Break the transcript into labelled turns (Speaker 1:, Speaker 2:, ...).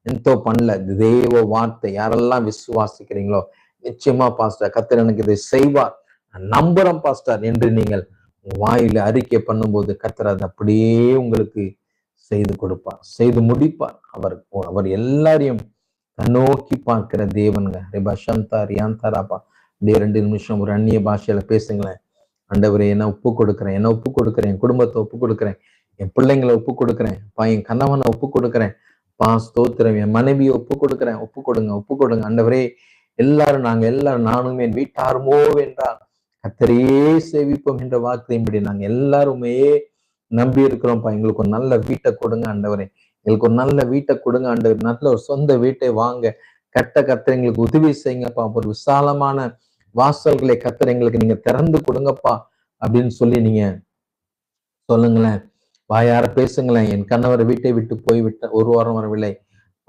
Speaker 1: ఎంతో பண்ணல. தேவ வார்த்தை யாரெல்லாம் விசுவாசிக்கிறீங்களோ நிச்சயமா பாஸ்டர் கர்த்தர் எனக்கு இதை செய்வார், நம்புறோம் பாஸ்டர் என்று நீங்கள் வாயில அறிக்கை பண்ணும்போது கர்த்தர் அதை அப்படியே உங்களுக்கு செய்து கொடுப்பார், செய்து முடிப்பார். அவர் அவர் எல்லாரையும் நோக்கி பார்க்கிற தேவனுங்க. ரிபா சந்தா ரியாந்தாராப்பா. அப்படியே 2 நிமிஷம் ஒரு அந்நிய பாஷையில பேசுங்களேன். ஆண்டவரே என்ன ஒப்பு கொடுக்குறேன், என்ன ஒப்பு கொடுக்குறேன், என் குடும்பத்தை ஒப்பு கொடுக்குறேன், என் பிள்ளைங்களை ஒப்பு கொடுக்குறேன், என் கணவனை ஒப்பு கொடுக்குறேன், ஸ்தோத்திரம், என் மனைவியை ஒப்பு கொடுக்குறேன், ஒப்பு கொடுங்க, ஒப்பு கொடுங்க ஆண்டவரே. எல்லாரும் நாங்க எல்லாரும் நானும் என் வீட்டாருமோ என்றால் கர்த்தரையே சேவிப்போம் என்ற வார்த்தையின்படி நாங்க எல்லாருமே நம்பி இருக்கிறோம்ப்பா. எங்களுக்கு ஒரு நல்ல வீட்டை கொடுங்க ஆண்டவரே, எங்களுக்கு ஒரு நல்ல வீட்டை கொடுங்க ஆண்டவர், நல்ல ஒரு சொந்த வீட்டை வாங்க கட்ட கர்த்தர் எங்களுக்கு உதவி செய்யுங்கப்பா. ஒரு விசாலமான வாசல்களை கர்த்தர் எங்களுக்கு நீங்க திறந்து கொடுங்கப்பா அப்படின்னு சொல்லி நீங்க சொல்லுங்களேன், வாயார பேசுங்களேன். என் கணவர் வீட்டை விட்டு போய்விட்ட 1 வாரம் வரவில்லை,